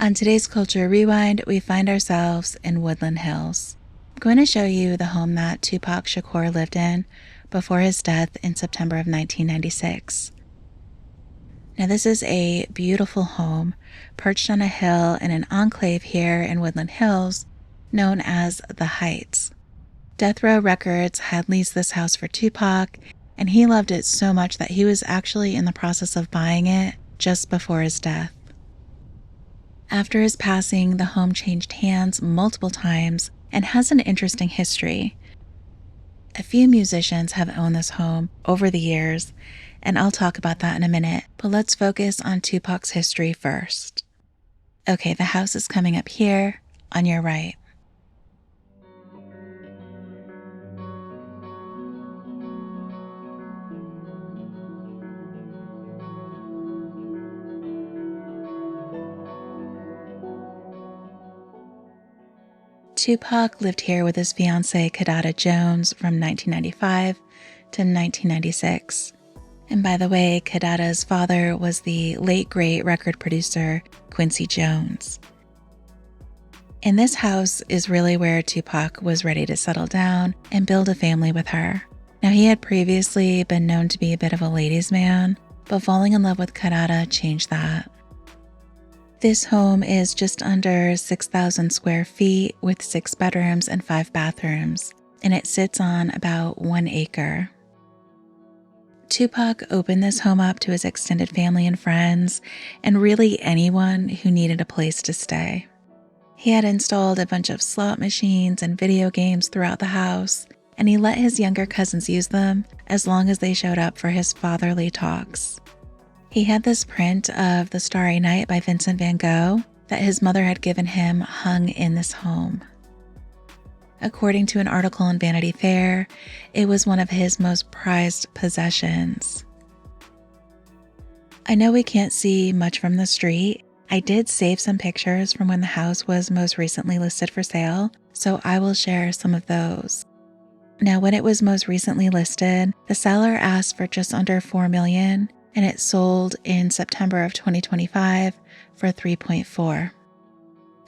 On today's Culture Rewind, we find ourselves in Woodland Hills. I'm going to show you the home that Tupac Shakur lived in before his death in September of 1996. Now, this is a beautiful home perched on a hill in an enclave here in Woodland Hills known as the Heights. Death Row Records had leased this house for Tupac, and he loved it so much that he was actually in the process of buying it just before his death. After his passing, the home changed hands multiple times and has an interesting history. A few musicians have owned this home over the years, and I'll talk about that in a minute, but let's focus on Tupac's history first. Okay, the house is coming up here on your right. Tupac lived here with his fiancée Kidada Jones from 1995 to 1996. And by the way, Kidada's father was the late great record producer Quincy Jones. And this house is really where Tupac was ready to settle down and build a family with her. Now, he had previously been known to be a bit of a ladies' man, but falling in love with Kidada changed that. This home is just under 6,000 square feet with 6 bedrooms and 5 bathrooms, and it sits on about 1 acre. Tupac opened this home up to his extended family and friends, and really anyone who needed a place to stay. He had installed a bunch of slot machines and video games throughout the house, and he let his younger cousins use them as long as they showed up for his fatherly talks. He had this print of The Starry Night by Vincent van Gogh that his mother had given him hung in this home. According to an article in Vanity Fair, it was one of his most prized possessions. I know we can't see much from the street. I did save some pictures from when the house was most recently listed for sale, so I will share some of those. Now, when it was most recently listed, the seller asked for just under $4 million, and it sold in September of 2025 for $3.4.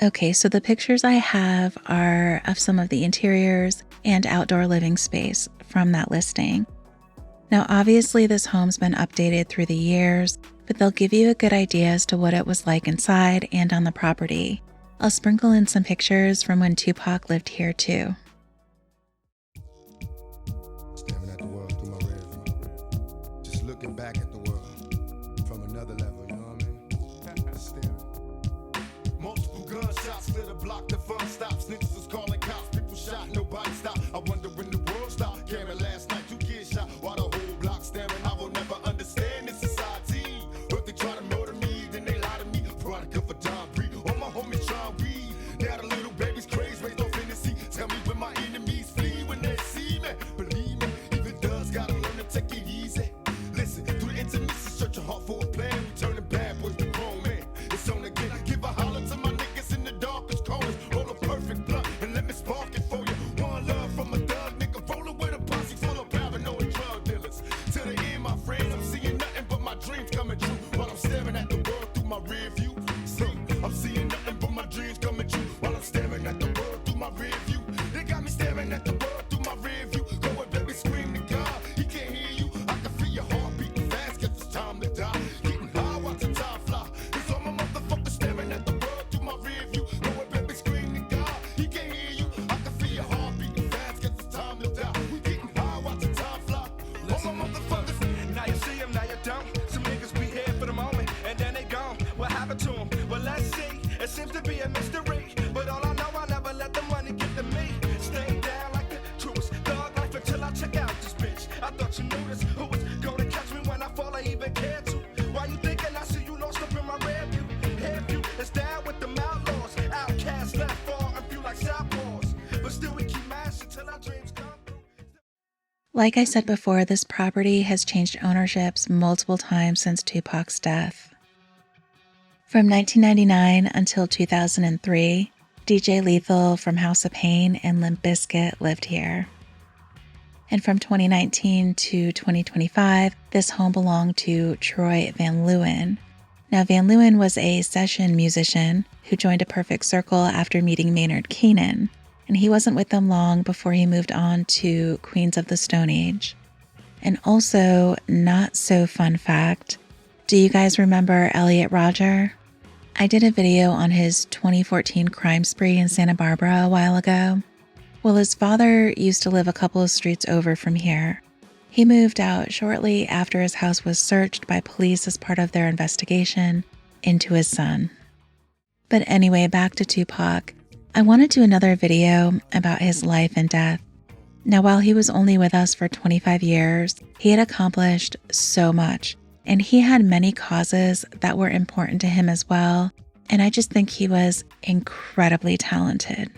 Okay, so the pictures I have are of some of the interiors and outdoor living space from that listing. Now, obviously this home's been updated through the years, but they'll give you a good idea as to what it was like inside and on the property. I'll sprinkle in some pictures from when Tupac lived here too. Staring at the world through my rearview. Just looking back at the world from another level, you know what I mean? Staring. Multiple gunshots lit a block, the fun stops. Niggas was calling cops, people shot, nobody stopped. I wonder when the world stopped. Caring last night, 2 kids shot while the whole block staring. I will never understand this society. But they try to murder me, then they lie to me. Product of a time breed. All my homies try to read. Now the little baby's crazy, raised off Hennessy. Tell me when my enemies flee when they see me. Believe me, even thugs gotta learn to take it easy. Listen, through the intermission, search your heart for a plan. We turning bad boys to grown men. It's on again. Give a holler to my niggas in the darkest corners. Roll a perfect blunt and let me spark it for you. One love from a thug nigga, rolling with a posse full of paranoid drug dealers. To the end, my friends, I'm seeing nothing but my dreams coming true. While I'm staring at the world through my rear view. See, I'm seeing nothing but my dreams coming true. While I'm staring at the world through my rear view. They got me staring at the world through my rear view. Go and baby, scream to God, he can't hear you. I can feel your heart beating fast, guess it's time to die. Getting high, watching time fly. It's all my motherfuckers staring at the world through my rear view. Go and baby, scream to God, he can't hear you. I can feel your heart beating fast, guess it's time to die. We getting high, watching time fly. All my motherfuckers. Now you see them, now you don't. Some niggas be here for the moment, and then they gone. What happened to them? Well, let's see. It seems to be a mystery. But all I know, I never let the money get to me. Stay down like the truest thug life until I check out this bitch. I thought you knew this. Who was gonna catch me when I fall? I even cared to. Why you thinking I see you lost up in my rear view? Head view is down with the outlaws. Outcasts left far and few like southpaws. But still we keep mashing till our dreams come through. Like I said before, this property has changed ownerships multiple times since Tupac's death. From 1999 until 2003, DJ Lethal from House of Pain and Limp Bizkit lived here. And from 2019 to 2025, this home belonged to Troy Van Leeuwen. Now, Van Leeuwen was a session musician who joined A Perfect Circle after meeting Maynard Keenan, and he wasn't with them long before he moved on to Queens of the Stone Age. And also, not so fun fact, do you guys remember Elliot Rodger? I did a video on his 2014 crime spree in Santa Barbara a while ago. Well, his father used to live a couple of streets over from here. He moved out shortly after his house was searched by police as part of their investigation into his son. But anyway, back to Tupac. I want to do another video about his life and death. Now, while he was only with us for 25 years, he had accomplished so much, and he had many causes that were important to him as well, and I just think he was incredibly talented.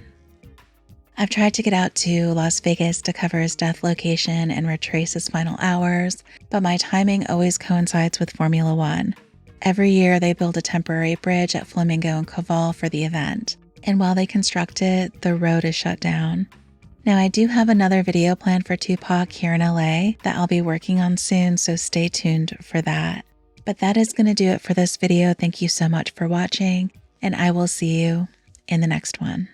I've tried to get out to Las Vegas to cover his death location and retrace his final hours, but my timing always coincides with Formula One. Every year they build a temporary bridge at Flamingo and Koval for the event, and while they construct it, the road is shut down. Now, I do have another video planned for Tupac here in LA that I'll be working on soon, so stay tuned for that. But that is going to do it for this video. Thank you so much for watching, and I will see you in the next one.